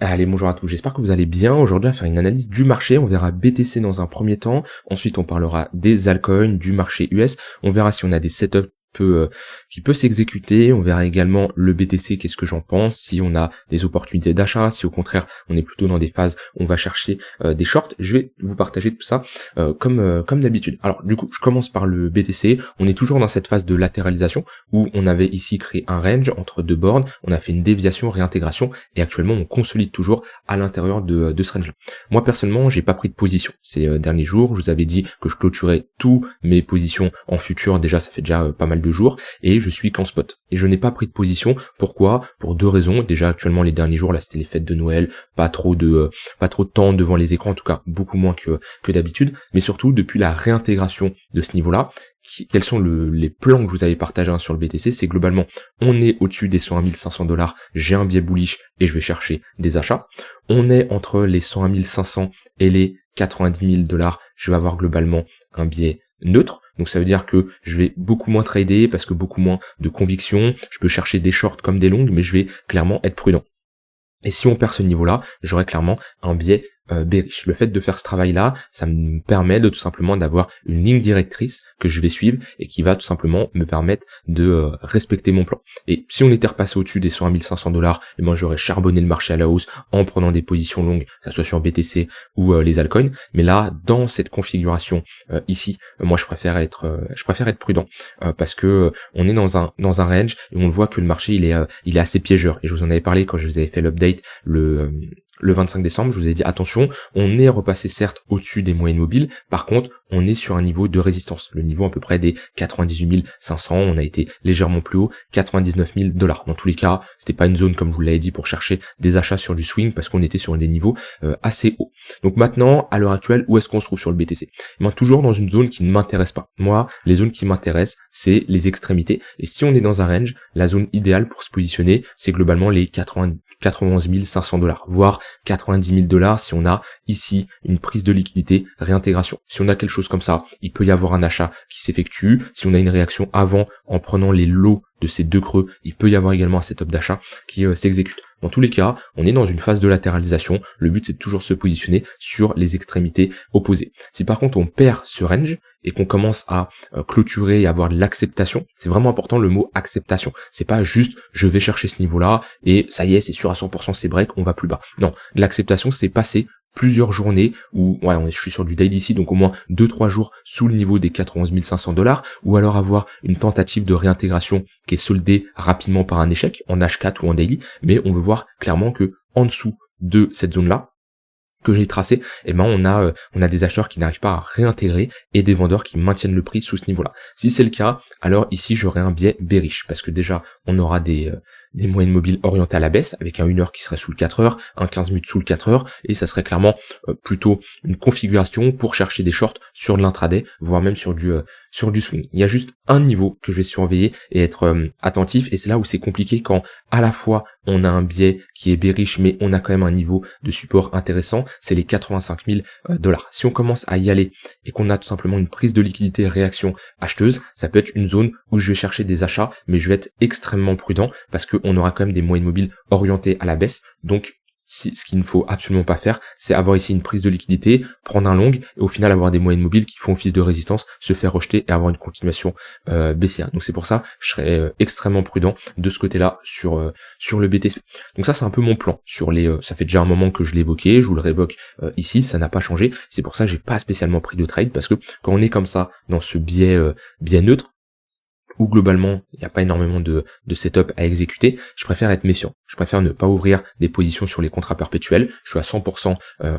Allez, bonjour à tous, j'espère que vous allez bien. Aujourd'hui, on va faire une analyse du marché. On verra BTC dans un premier temps. Ensuite, on parlera des altcoins, du marché US. On verra si on a des setups qui peut s'exécuter. On verra également le BTC, qu'est-ce que j'en pense, si on a des opportunités d'achat, si au contraire on est plutôt dans des phases où on va chercher des shorts. Je vais vous partager tout ça comme d'habitude. Alors du coup, je commence par le BTC. On est toujours dans cette phase de latéralisation où on avait ici créé un range entre deux bornes, on a fait une déviation, réintégration, et actuellement on consolide toujours à l'intérieur de ce range. Moi personnellement, j'ai pas pris de position ces derniers jours. Je vous avais dit que je clôturais tous mes positions en futur. Déjà, ça fait déjà pas mal de jours, et je suis qu'en spot. Et je n'ai pas pris de position. Pourquoi? Pour deux raisons. Déjà, actuellement, les derniers jours, là, c'était les fêtes de Noël, pas trop de temps devant les écrans, en tout cas, beaucoup moins que d'habitude. Mais surtout, depuis la réintégration de ce niveau-là, quels sont les plans que je vous avais partagés sur le BTC? C'est globalement, on est au-dessus des 101 500 $, j'ai un biais bullish et je vais chercher des achats. On est entre les 101 500 et les 90 000 $, je vais avoir globalement un biais neutre. Donc ça veut dire que je vais beaucoup moins trader parce que beaucoup moins de conviction. Je peux chercher des shorts comme des longues, mais je vais clairement être prudent. Et si on perd ce niveau-là, j'aurai clairement un biais bearish. Le fait de faire ce travail-là, ça me permet de tout simplement d'avoir une ligne directrice que je vais suivre et qui va tout simplement me permettre de respecter mon plan. Et si on était repassé au-dessus des 101 500 $, et moi j'aurais charbonné le marché à la hausse en prenant des positions longues, que ce soit sur BTC ou les altcoins. Mais là, dans cette configuration ici, moi je préfère être prudent parce que on est dans un range et on voit que le marché il est assez piégeur. Et je vous en avais parlé quand je vous avais fait l'update le 25 décembre, je vous ai dit attention, on est repassé certes au-dessus des moyennes mobiles, par contre on est sur un niveau de résistance, le niveau à peu près des 98 500, on a été légèrement plus haut, 99 000 $. Dans tous les cas, c'était pas une zone comme je vous l'avais dit pour chercher des achats sur du swing parce qu'on était sur des niveaux assez hauts. Donc maintenant, à l'heure actuelle, où est-ce qu'on se trouve sur le BTC? Moi, toujours dans une zone qui ne m'intéresse pas. Moi, les zones qui m'intéressent, c'est les extrémités. Et si on est dans un range, la zone idéale pour se positionner, c'est globalement les 91 500 $, voire 90 000 $ si on a ici une prise de liquidité, réintégration. Si on a quelque chose comme ça, il peut y avoir un achat qui s'effectue. Si on a une réaction avant en prenant les lots de ces deux creux, il peut y avoir également un setup d'achat qui s'exécute. Dans tous les cas, on est dans une phase de latéralisation. Le but, c'est de toujours se positionner sur les extrémités opposées. Si par contre on perd ce range et qu'on commence à clôturer et avoir de l'acceptation, c'est vraiment important le mot acceptation. C'est pas juste je vais chercher ce niveau-là et ça y est, c'est sûr à 100% c'est break, on va plus bas. Non, l'acceptation c'est passer plusieurs journées où je suis sur du daily ici, donc au moins 2-3 jours sous le niveau des 91 500 $, ou alors avoir une tentative de réintégration qui est soldée rapidement par un échec en H4 ou en daily, mais on veut voir clairement que en dessous de cette zone-là que j'ai tracé, on a des acheteurs qui n'arrivent pas à réintégrer et des vendeurs qui maintiennent le prix sous ce niveau-là. Si c'est le cas, alors ici j'aurai un biais bearish parce que déjà on aura des moyennes mobiles orientées à la baisse avec un 1 heure qui serait sous le 4 heures, un 15 minutes sous le 4 heures, et ça serait clairement plutôt une configuration pour chercher des shorts sur de l'intraday, voire même sur du swing. Il y a juste un niveau que je vais surveiller et être attentif, et c'est là où c'est compliqué quand à la fois on a un biais qui est bearish mais on a quand même un niveau de support intéressant, c'est les 85 000 $. Si on commence à y aller et qu'on a tout simplement une prise de liquidité réaction acheteuse, ça peut être une zone où je vais chercher des achats, mais je vais être extrêmement prudent parce qu'on aura quand même des moyennes mobiles orientées à la baisse. Donc ce qu'il ne faut absolument pas faire, c'est avoir ici une prise de liquidité, prendre un long et au final avoir des moyennes mobiles qui font office de résistance, se faire rejeter et avoir une continuation baissière. Donc c'est pour ça je serais extrêmement prudent de ce côté-là sur le BTC. Donc ça c'est un peu mon plan sur ça fait déjà un moment que je l'évoquais, je vous le révoque ici, ça n'a pas changé. C'est pour ça que j'ai pas spécialement pris de trade parce que quand on est comme ça dans ce biais neutre, où globalement il n'y a pas énormément de setup à exécuter, je préfère être méfiant. Je préfère ne pas ouvrir des positions sur les contrats perpétuels. Je suis à 100%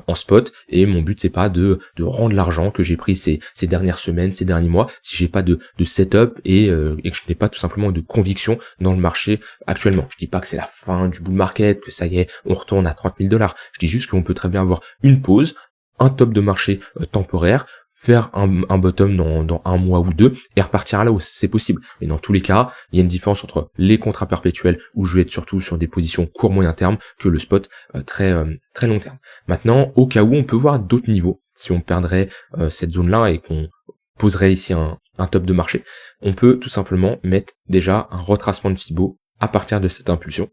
en spot et mon but c'est pas de rendre l'argent que j'ai pris ces dernières semaines, ces derniers mois, si j'ai pas de setup et que je n'ai pas tout simplement de conviction dans le marché actuellement. Je dis pas que c'est la fin du bull market, que ça y est, on retourne à 30 000 $. Je dis juste qu'on peut très bien avoir une pause, un top de marché temporaire, faire un bottom dans un mois ou deux et repartir à la hausse, c'est possible. Mais dans tous les cas, il y a une différence entre les contrats perpétuels où je vais être surtout sur des positions court moyen terme que le spot très long terme. Maintenant, au cas où on peut voir d'autres niveaux, si on perdrait cette zone-là et qu'on poserait ici un top de marché, on peut tout simplement mettre déjà un retracement de Fibo à partir de cette impulsion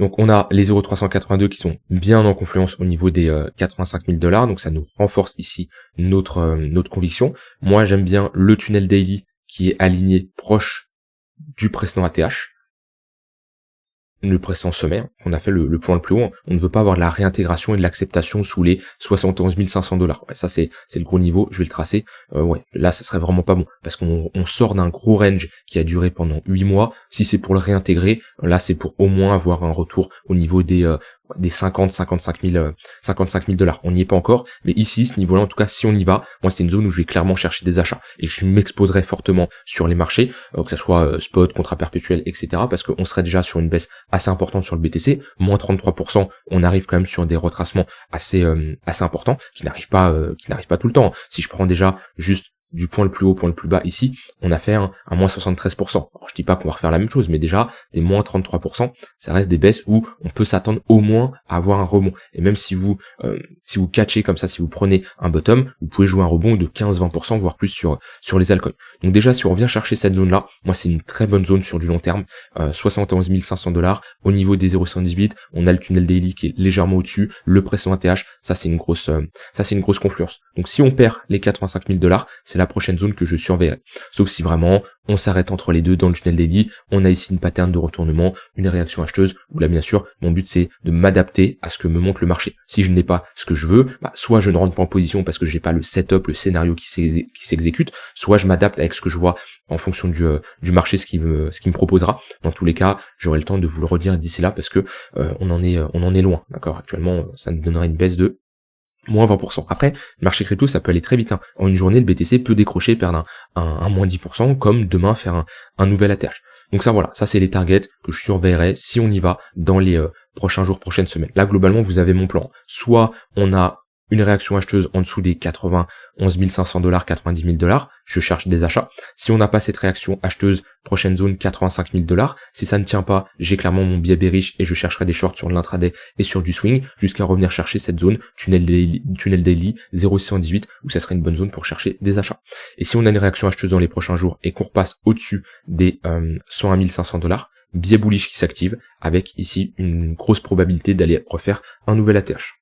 Donc on a les 0,382 qui sont bien en confluence au niveau des 85 000 $, donc ça nous renforce ici notre conviction. Moi j'aime bien le tunnel daily qui est aligné proche du précédent ATH, le précédent sommet, on a fait le point le plus haut. On ne veut pas avoir de la réintégration et de l'acceptation sous les 71 500 $. Ouais, ça c'est le gros niveau, je vais le tracer. Ouais, là ça serait vraiment pas bon, parce qu'on sort d'un gros range qui a duré pendant 8 mois. Si c'est pour le réintégrer, là c'est pour au moins avoir un retour au niveau des 55 000 $. On n'y est pas encore, mais ici, ce niveau-là, en tout cas, si on y va, moi, c'est une zone où je vais clairement chercher des achats. Et je m'exposerai fortement sur les marchés, que ce soit spot, contrat perpétuel, etc., parce qu'on serait déjà sur une baisse assez importante sur le BTC, moins 33%, on arrive quand même sur des retracements assez importants, qui n'arrivent pas tout le temps. Si je prends déjà juste du point le plus haut, point le plus bas ici, on a fait un moins 73%. Alors, je dis pas qu'on va refaire la même chose, mais déjà, des moins 33%, ça reste des baisses où on peut s'attendre au moins à avoir un rebond. Et même si vous catchez comme ça, si vous prenez un bottom, vous pouvez jouer un rebond de 15-20%, voire plus sur les altcoins. Donc déjà, si on vient chercher cette zone-là, moi, c'est une très bonne zone sur du long terme, 71 500 $. Au niveau des 0,118, on a le tunnel daily qui est légèrement au-dessus, le précédent ATH, ça c'est une grosse confluence. Donc si on perd les 85 000 $, c'est la prochaine zone que je surveillerai. Sauf si vraiment on s'arrête entre les deux dans le tunnel daily, on a ici une pattern de retournement, une réaction acheteuse, où là bien sûr mon but c'est de m'adapter à ce que me montre le marché. Si je n'ai pas ce que je veux, soit je ne rentre pas en position parce que j'ai pas le setup, le scénario qui s'exécute, soit je m'adapte avec ce que je vois en fonction du marché, ce qui me proposera. Dans tous les cas, j'aurai le temps de vous le redire d'ici là parce que on en est loin, d'accord. Actuellement, ça nous donnerait une baisse de moins 20%. Après, le marché crypto, ça peut aller très vite. En une journée, le BTC peut décrocher, perdre un moins 10%, comme demain faire un nouvel ATH. Donc ça, voilà, ça c'est les targets que je surveillerai si on y va dans les prochains jours, prochaines semaines. Là, globalement, vous avez mon plan. Soit on a une réaction acheteuse en dessous des 91 500 $, 90 000 $, je cherche des achats. Si on n'a pas cette réaction acheteuse, prochaine zone 85 000 $, si ça ne tient pas, j'ai clairement mon biais bearish et je chercherai des shorts sur l'intraday et sur du swing jusqu'à revenir chercher cette zone tunnel daily 0,618 où ça serait une bonne zone pour chercher des achats. Et si on a une réaction acheteuse dans les prochains jours et qu'on repasse au-dessus des 101 500 $, biais bullish qui s'active avec ici une grosse probabilité d'aller refaire un nouvel ATH.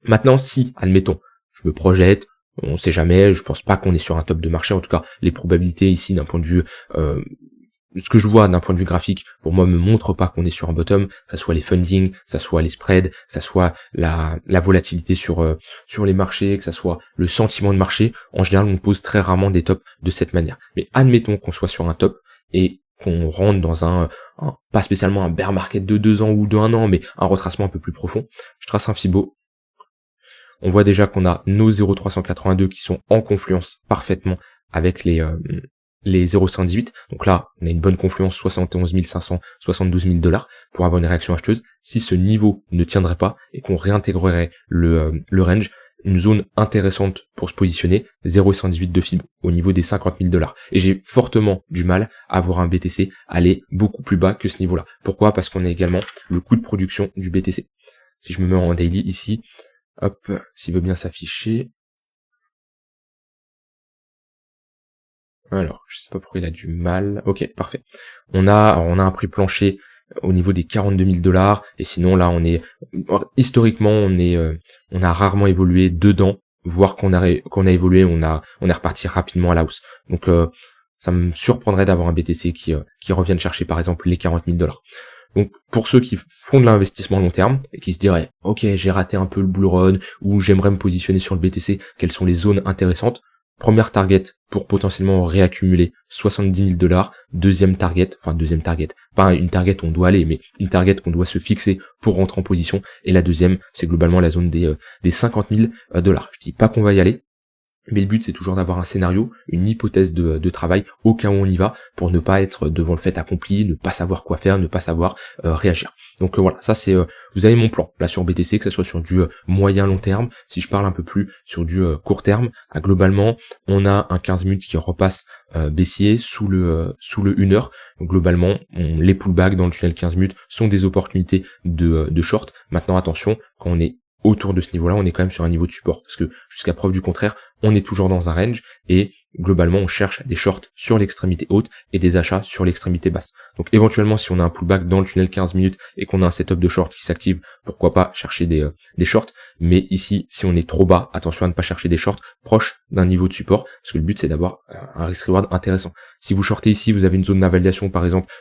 Maintenant, si, admettons, je me projette, on sait jamais, je pense pas qu'on est sur un top de marché, en tout cas, les probabilités ici, d'un point de vue, ce que je vois d'un point de vue graphique, pour moi, me montre pas qu'on est sur un bottom, que ça soit les funding, que ça soit les spreads, que ça soit la volatilité sur les marchés, que ça soit le sentiment de marché. En général, on pose très rarement des tops de cette manière. Mais admettons qu'on soit sur un top, et qu'on rentre dans pas spécialement un bear market de 2 ans ou de 1 an, mais un retracement un peu plus profond, je trace un Fibo. On voit déjà qu'on a nos 0,382 qui sont en confluence parfaitement avec les 0,118. Donc là, on a une bonne confluence, 71 500, 72 000 $ pour avoir une réaction acheteuse. Si ce niveau ne tiendrait pas et qu'on réintégrerait le range, une zone intéressante pour se positionner, 0,118 de Fibo au niveau des 50 000 $. Et j'ai fortement du mal à voir un BTC aller beaucoup plus bas que ce niveau-là. Pourquoi ? Parce qu'on a également le coût de production du BTC. Si je me mets en daily ici, hop, s'il veut bien s'afficher. Alors, je sais pas pourquoi il a du mal. Ok, parfait. On a un prix plancher au niveau des 42 000 $, et sinon là historiquement on a rarement évolué dedans, voire qu'on a évolué, on est reparti rapidement à la hausse. Donc ça me surprendrait d'avoir un BTC qui revienne chercher par exemple les 40 000 $. Donc pour ceux qui font de l'investissement long terme et qui se diraient ok, j'ai raté un peu le bull run ou j'aimerais me positionner sur le BTC, quelles sont les zones intéressantes? Première target pour potentiellement réaccumuler 70 000 $. Deuxième target, pas une target où on doit aller, mais une target qu'on doit se fixer pour rentrer en position. Et la deuxième, c'est globalement la zone des 50 000 $. Je dis pas qu'on va y aller, mais le but c'est toujours d'avoir un scénario, une hypothèse de travail au cas où on y va, pour ne pas être devant le fait accompli, ne pas savoir quoi faire, ne pas savoir réagir. Donc voilà, ça c'est vous avez mon plan là sur BTC, que ce soit sur du moyen long terme. Si je parle un peu plus sur du court terme, globalement on a un 15 minutes qui repasse baissier sous le 1 heure. Donc globalement les pullbacks dans le tunnel 15 minutes sont des opportunités de short. Maintenant attention, quand on est autour de ce niveau-là, on est quand même sur un niveau de support, parce que jusqu'à preuve du contraire, on est toujours dans un range et globalement on cherche des shorts sur l'extrémité haute et des achats sur l'extrémité basse. Donc éventuellement si on a un pullback dans le tunnel 15 minutes et qu'on a un setup de short qui s'active, pourquoi pas chercher des shorts, mais ici si on est trop bas, attention à ne pas chercher des shorts proches d'un niveau de support, parce que le but c'est d'avoir un risk reward intéressant. Si vous shortez ici, vous avez une zone d'invalidation par exemple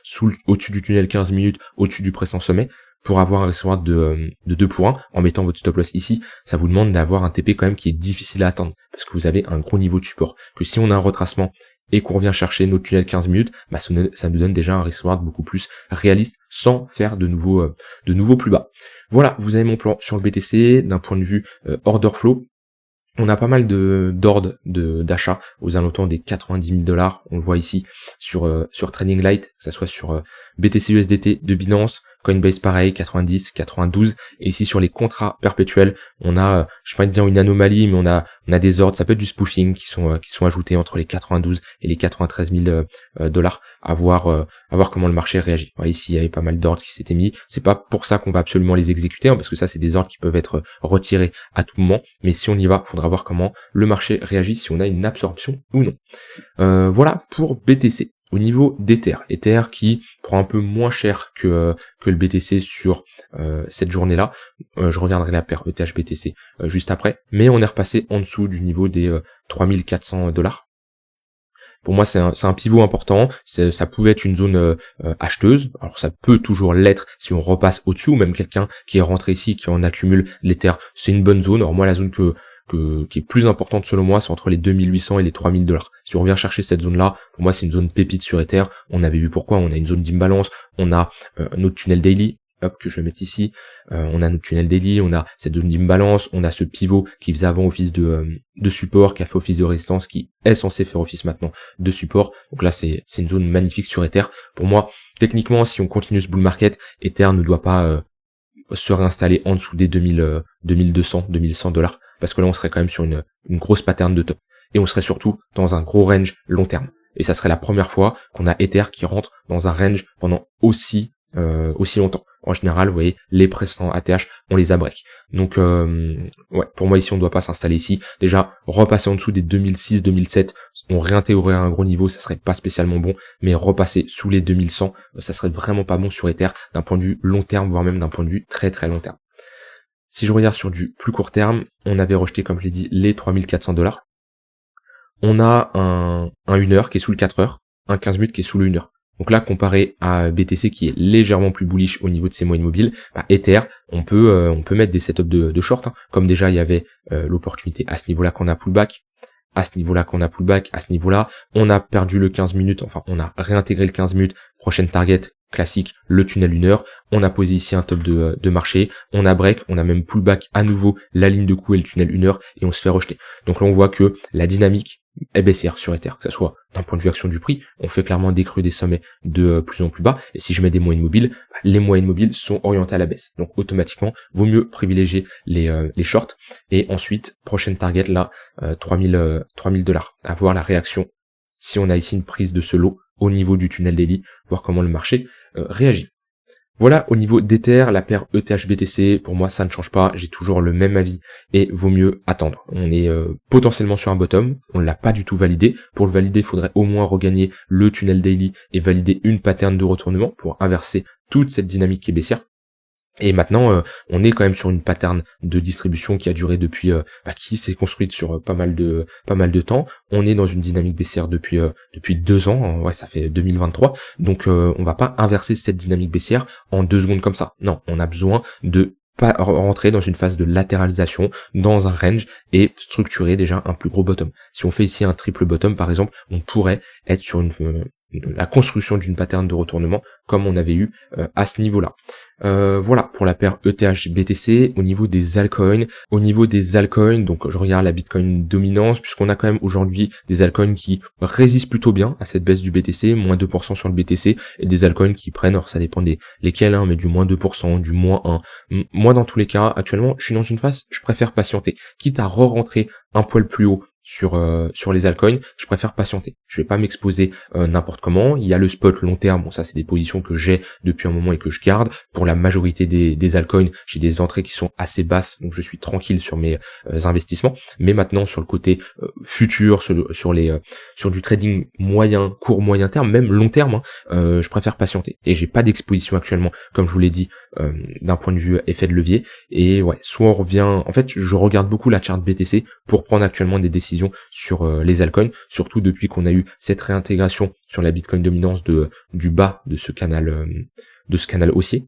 au-dessus du tunnel 15 minutes, au-dessus du précédent sommet, pour avoir un risk reward de 2 pour 1 en mettant votre stop loss ici, ça vous demande d'avoir un TP quand même qui est difficile à atteindre parce que vous avez un gros niveau de support. Que si on a un retracement et qu'on revient chercher notre tunnel 15 minutes, bah ça nous donne déjà un risk reward beaucoup plus réaliste sans faire de nouveau plus bas. Voilà, vous avez mon plan sur le BTC d'un point de vue order flow. On a pas mal d'ordres d'achat aux alentours des 90 000 $. On le voit ici sur Trading Light, que ça soit sur BTC USDT de Binance, Coinbase pareil, 90, 92. Et ici sur les contrats perpétuels, on a, je sais pas dire une anomalie, mais on a des ordres, ça peut être du spoofing qui sont ajoutés entre les 92 et les 93 000 $. À voir comment le marché réagit. Ouais, ici il y avait pas mal d'ordres qui s'étaient mis. C'est pas pour ça qu'on va absolument les exécuter, parce que ça c'est des ordres qui peuvent être retirés à tout moment. Mais si on y va, faudra voir comment le marché réagit, si on a une absorption ou non. Voilà pour BTC. Au niveau d'Ether, Ether qui prend un peu moins cher que le BTC sur cette journée-là. Je reviendrai la paire ETH BTC juste après, mais on est repassé en dessous du niveau des 3400 $. Pour moi, c'est un pivot important. Ça pouvait être une zone acheteuse. Alors, ça peut toujours l'être si on repasse au-dessus, ou même quelqu'un qui est rentré ici, qui en accumule l'Ether. C'est une bonne zone. Alors moi, la zone qui est plus importante selon moi, c'est entre les 2800 et les 3000 $. Si on revient chercher cette zone-là, pour moi, c'est une zone pépite sur Ether. On avait vu pourquoi. On a une zone d'imbalance. On a notre tunnel daily. Hop, que je vais mettre ici, on a notre tunnel daily, on a cette zone d'imbalance, on a ce pivot qui faisait avant office de support, qui a fait office de résistance, qui est censé faire office maintenant de support. Donc là, c'est une zone magnifique sur Ether. Pour moi, techniquement, si on continue ce bull market, Ether ne doit pas se réinstaller en dessous des 2200, 2100 $, parce que là, on serait quand même sur une grosse pattern de top. Et on serait surtout dans un gros range long terme. Et ça serait la première fois qu'on a Ether qui rentre dans un range pendant aussi longtemps. En général, vous voyez, les précédents ATH, on les a break. Donc, ouais, pour moi ici, on ne doit pas s'installer ici. Déjà, repasser en dessous des 2006, 2007, on réintégrerait un gros niveau, ça serait pas spécialement bon, mais repasser sous les 2100, ça serait vraiment pas bon sur Ether, d'un point de vue long terme, voire même d'un point de vue très très long terme. Si je regarde sur du plus court terme, on avait rejeté, comme je l'ai dit, les 3400 $. On a un 1 heure qui est sous le 4 heures, un 15 minutes qui est sous le 1 heure. Donc là, comparé à BTC qui est légèrement plus bullish au niveau de ses moyennes mobiles, Ether, on peut mettre des setups de short, hein. Comme déjà il y avait l'opportunité à ce niveau-là qu'on a pullback, à ce niveau-là qu'on a pullback, à ce niveau-là, on a perdu le 15 minutes, enfin on a réintégré le 15 minutes, prochaine target classique, le tunnel 1 heure, on a posé ici un top de marché, on a break, on a même pullback à nouveau, la ligne de coup et le tunnel 1 heure, et on se fait rejeter. Donc là on voit que la dynamique est baissière sur Ether, que ça soit d'un point de vue action du prix, on fait clairement des creux des sommets de plus en plus bas, et si je mets des moyennes mobiles, les moyennes mobiles sont orientées à la baisse. Donc automatiquement, vaut mieux privilégier les shorts, et ensuite, prochaine target là, 3000 $, à voir la réaction, si on a ici une prise de ce lot au niveau du tunnel daily, voir comment le marché réagit. Voilà, au niveau d'Ether, la paire ETH-BTC, pour moi ça ne change pas, j'ai toujours le même avis et vaut mieux attendre. On est potentiellement sur un bottom, on ne l'a pas du tout validé. Pour le valider, il faudrait au moins regagner le tunnel daily et valider une pattern de retournement pour inverser toute cette dynamique qui est baissière. Et maintenant, on est quand même sur une pattern de distribution qui a duré depuis, qui s'est construite sur pas mal de temps. On est dans une dynamique baissière depuis 2 ans. Ouais, ça fait 2023. Donc, on va pas inverser cette dynamique baissière en 2 secondes comme ça. Non, on a besoin de pas rentrer dans une phase de latéralisation, dans un range et structurer déjà un plus gros bottom. Si on fait ici un triple bottom, par exemple, on pourrait être sur la construction d'une pattern de retournement comme on avait eu à ce niveau-là. Voilà pour la paire ETH BTC. Au niveau des altcoins, donc je regarde la Bitcoin dominance, puisqu'on a quand même aujourd'hui des altcoins qui résistent plutôt bien à cette baisse du BTC, moins 2% sur le BTC, et des altcoins qui prennent, alors ça dépend lesquels, hein, mais du moins 2%, du moins 1. Moi dans tous les cas, actuellement, je suis dans une phase, je préfère patienter, quitte à re-rentrer un poil plus haut sur les altcoins, je préfère patienter. Je vais pas m'exposer n'importe comment. Il y a le spot long terme, bon ça c'est des positions que j'ai depuis un moment et que je garde. Pour la majorité des altcoins, j'ai des entrées qui sont assez basses, donc je suis tranquille sur mes investissements. Mais maintenant sur le côté futur, sur du trading moyen, court moyen terme, même long terme, je préfère patienter. Et j'ai pas d'exposition actuellement, comme je vous l'ai dit, d'un point de vue effet de levier. Et ouais, soit on revient, en fait je regarde beaucoup la charte BTC pour prendre actuellement des décisions sur les altcoins, surtout depuis qu'on a eu cette réintégration sur la Bitcoin dominance du bas de ce canal haussier.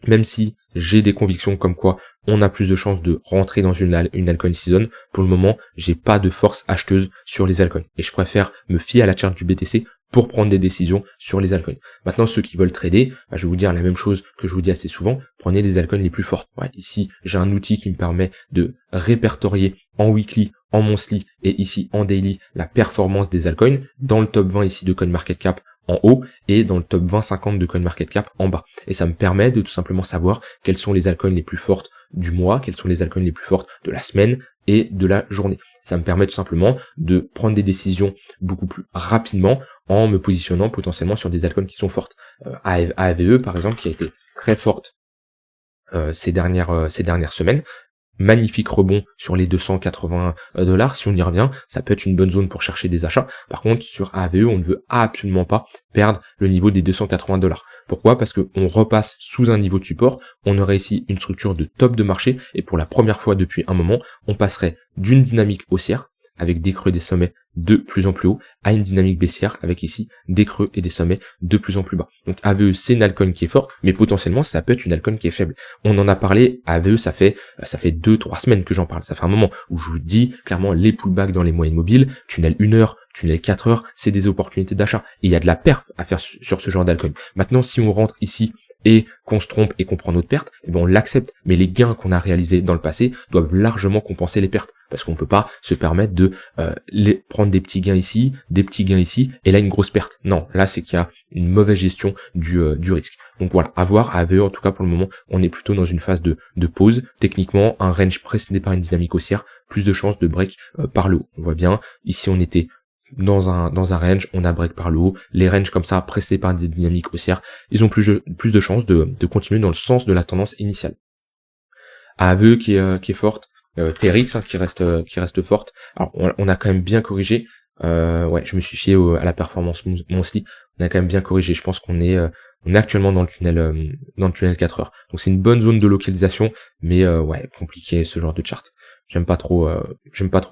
Même si j'ai des convictions comme quoi on a plus de chances de rentrer dans une altcoin season, pour le moment j'ai pas de force acheteuse sur les altcoins et je préfère me fier à la charte du BTC pour prendre des décisions sur les altcoins. Maintenant, ceux qui veulent trader, je vais vous dire la même chose que je vous dis assez souvent, prenez les altcoins les plus fortes. Ouais, ici, j'ai un outil qui me permet de répertorier en weekly, en monthly et ici en daily la performance des altcoins dans le top 20 ici de CoinMarketCap en haut et dans le top 20-50 de CoinMarketCap en bas. Et ça me permet de tout simplement savoir quelles sont les altcoins les plus fortes du mois, quelles sont les altcoins les plus fortes de la semaine et de la journée. Ça me permet tout simplement de prendre des décisions beaucoup plus rapidement en me positionnant potentiellement sur des altcoins qui sont fortes. AVE par exemple qui a été très forte ces dernières semaines. Magnifique rebond sur les $280. Si on y revient, ça peut être une bonne zone pour chercher des achats. Par contre, sur AVE, on ne veut absolument pas perdre le niveau des $280. Pourquoi? Parce qu'on repasse sous un niveau de support, on aurait ici une structure de top de marché, et pour la première fois depuis un moment, on passerait d'une dynamique haussière, avec des creux et des sommets de plus en plus haut, à une dynamique baissière avec ici des creux et des sommets de plus en plus bas. Donc AVE c'est une altcoin qui est forte, mais potentiellement ça peut être une altcoin qui est faible. On en a parlé, AVE ça fait 2-3 semaines que j'en parle, ça fait un moment où je vous dis clairement les pullbacks dans les moyennes mobiles, tunnel 1 heure, tunnel 4 heures, c'est des opportunités d'achat. Et il y a de la perf à faire sur ce genre d'altcoin. Maintenant si on rentre ici et qu'on se trompe et qu'on prend notre perte, eh ben on l'accepte. Mais les gains qu'on a réalisés dans le passé doivent largement compenser les pertes. Parce qu'on peut pas se permettre de prendre des petits gains ici, et là une grosse perte. Non, là c'est qu'il y a une mauvaise gestion du risque. Donc voilà, à voir, à AVE en tout cas pour le moment, on est plutôt dans une phase de pause. Techniquement, un range précédé par une dynamique haussière, plus de chances de break par le haut. On voit bien, ici on était dans un range, on a break par le haut, les ranges comme ça, précédés par des dynamiques haussières, ils ont plus de chances de continuer dans le sens de la tendance initiale. AVE qui est forte, TRX qui reste forte. Alors on a quand même bien corrigé, je me suis fié à la performance monthly, on a quand même bien corrigé, je pense qu'on est actuellement dans le tunnel 4 heures. Donc c'est une bonne zone de localisation, mais compliqué ce genre de chart. J'aime pas trop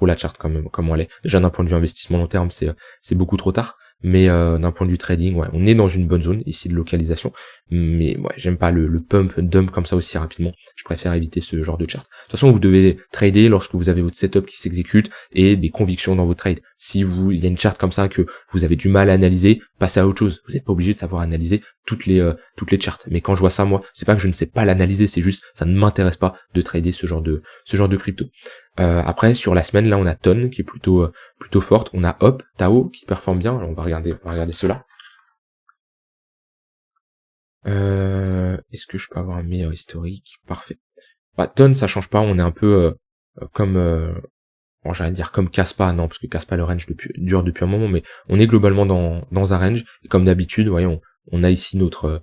la chart comme elle est. Déjà d'un point de vue investissement long terme, c'est beaucoup trop tard. Mais d'un point de vue trading, on est dans une bonne zone ici de localisation. Mais j'aime pas le pump dump comme ça aussi rapidement. Je préfère éviter ce genre de chart. De toute façon, vous devez trader lorsque vous avez votre setup qui s'exécute et des convictions dans vos trades. Si il y a une chart comme ça que vous avez du mal à analyser, passez à autre chose. Vous n'êtes pas obligé de savoir analyser toutes les charts. Mais quand je vois ça, moi, c'est pas que je ne sais pas l'analyser, c'est juste ça ne m'intéresse pas de trader ce genre de crypto. Après sur la semaine là on a TON qui est plutôt forte, on a Hop, Tao qui performe bien. Alors on va regarder cela. Est-ce que je peux avoir un meilleur historique? Parfait. TON ça change pas, on est un peu comme j'allais dire comme Kaspa, non parce que Kaspa le range dure depuis un moment, mais on est globalement dans un range et comme d'habitude, voyons, on a ici notre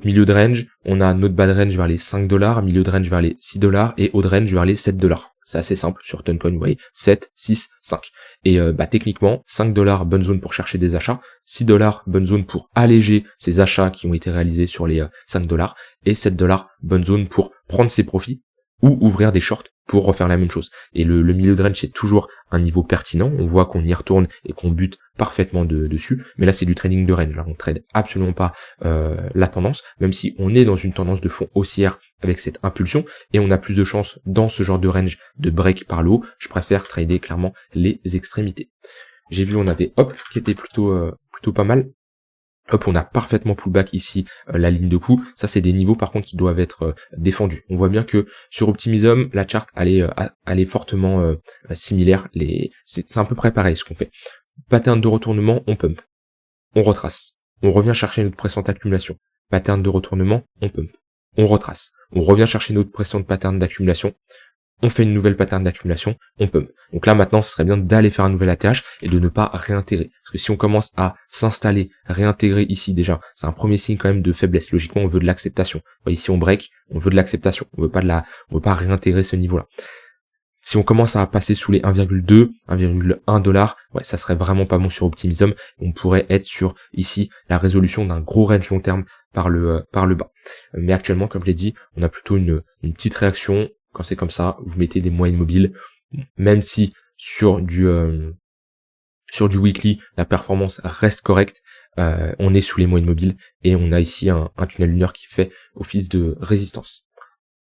milieu de range, on a notre bas de range vers les $5, milieu de range vers les $6 et haut de range vers les $7. C'est assez simple sur Toncoin, vous voyez, 7, 6, 5. Et techniquement, $5, bonne zone pour chercher des achats, $6, bonne zone pour alléger ces achats qui ont été réalisés sur les $5, et $7, bonne zone pour prendre ses profits ou ouvrir des shorts pour refaire la même chose. Et le milieu de range, c'est toujours un niveau pertinent, on voit qu'on y retourne et qu'on bute parfaitement dessus, mais là c'est du trading de range, là on trade absolument pas la tendance, même si on est dans une tendance de fond haussière avec cette impulsion, et on a plus de chances dans ce genre de range de break par le haut, je préfère trader clairement les extrémités. J'ai vu on avait Hop qui était plutôt pas mal. Hop, on a parfaitement pullback ici la ligne de coup. Ça, c'est des niveaux par contre qui doivent être défendus. On voit bien que sur Optimism, la charte elle est fortement similaire. C'est à peu près pareil ce qu'on fait. Pattern de retournement, on pump, on retrace, on revient chercher notre précédente accumulation. Pattern de retournement, on pump, on retrace, on revient chercher notre précédente pattern d'accumulation. on fait une nouvelle pattern d'accumulation, on pump. Donc là maintenant, ce serait bien d'aller faire un nouvel ATH et de ne pas réintégrer. Parce que si on commence à s'installer, réintégrer ici déjà, c'est un premier signe quand même de faiblesse. Logiquement, on veut de l'acceptation. Ici on break, on veut de l'acceptation. On veut pas réintégrer ce niveau-là. Si on commence à passer sous les 1,2, 1,1 $, ouais, ça serait vraiment pas bon sur Optimism. On pourrait être sur ici la résolution d'un gros range long terme par le bas. Mais actuellement, comme je l'ai dit, on a plutôt une petite réaction. Quand c'est comme ça, vous mettez des moyennes mobiles, même si sur du weekly, la performance reste correcte, on est sous les moyennes mobiles et on a ici un tunnel lunaire qui fait office de résistance.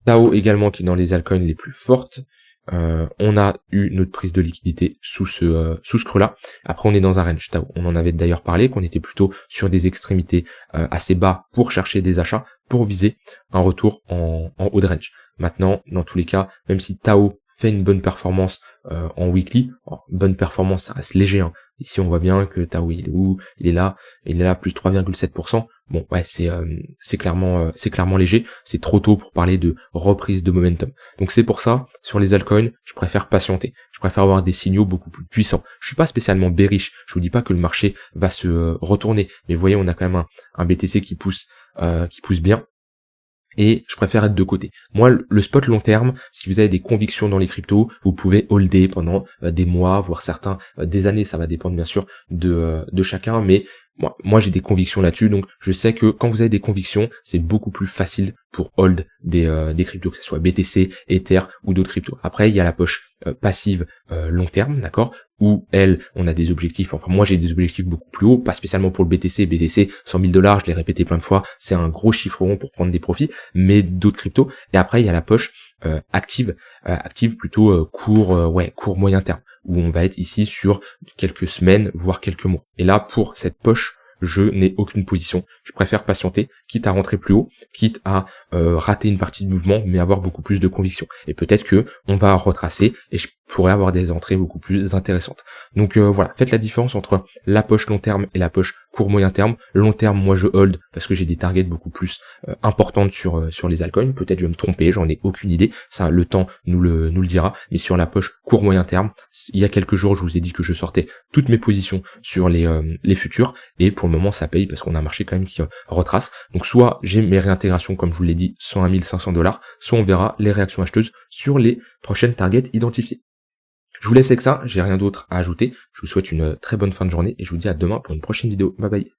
Tao également qui est dans les altcoins les plus fortes. On a eu notre prise de liquidité sous ce creux-là. Après, on est dans un range Tao. On en avait d'ailleurs parlé, qu'on était plutôt sur des extrémités assez bas pour chercher des achats, pour viser un retour en haut de range. Maintenant, dans tous les cas, même si Tao fait une bonne performance en weekly, bonne performance, ça reste léger, hein. Ici, on voit bien que Tao, il est où? Il est là plus 3,7%. Bon, ouais, c'est clairement léger. C'est trop tôt pour parler de reprise de momentum. Donc c'est pour ça, sur les altcoins, je préfère patienter. Je préfère avoir des signaux beaucoup plus puissants. Je suis pas spécialement bearish. Je vous dis pas que le marché va se retourner. Mais vous voyez, on a quand même un BTC qui pousse bien. Et je préfère être de côté. Moi, le spot long terme, si vous avez des convictions dans les cryptos, vous pouvez holder pendant des mois, voire certains des années. Ça va dépendre bien sûr de chacun, mais moi j'ai des convictions là-dessus, donc je sais que quand vous avez des convictions, c'est beaucoup plus facile pour hold des cryptos, que ce soit BTC, Ether ou d'autres cryptos. Après, il y a la poche passive long terme, d'accord, où on a des objectifs, enfin moi j'ai des objectifs beaucoup plus hauts, pas spécialement pour le BTC, 100 000 $, je l'ai répété plein de fois, c'est un gros chiffre rond pour prendre des profits, mais d'autres cryptos. Et après, il y a la poche active plutôt court moyen terme, où on va être ici sur quelques semaines, voire quelques mois. Et là, pour cette poche, je n'ai aucune position. Je préfère patienter, quitte à rentrer plus haut, quitte à rater une partie du mouvement, mais avoir beaucoup plus de conviction. Et peut-être que on va retracer et je pourrais avoir des entrées beaucoup plus intéressantes. Donc voilà, faites la différence entre la poche long terme et la poche court moyen terme. Long terme, moi je hold parce que j'ai des targets beaucoup plus importantes sur les altcoins. Peut-être je vais me tromper, j'en ai aucune idée. Ça, le temps nous le dira. Mais sur la poche court moyen terme, il y a quelques jours, je vous ai dit que je sortais toutes mes positions sur les futurs, et pour le moment ça paye parce qu'on a un marché quand même qui retrace. Donc soit j'ai mes réintégrations comme je vous l'ai dit, 101 500 $, soit on verra les réactions acheteuses sur les prochaines targets identifiées. Je vous laisse avec ça, j'ai rien d'autre à ajouter. Je vous souhaite une très bonne fin de journée et je vous dis à demain pour une prochaine vidéo. Bye bye.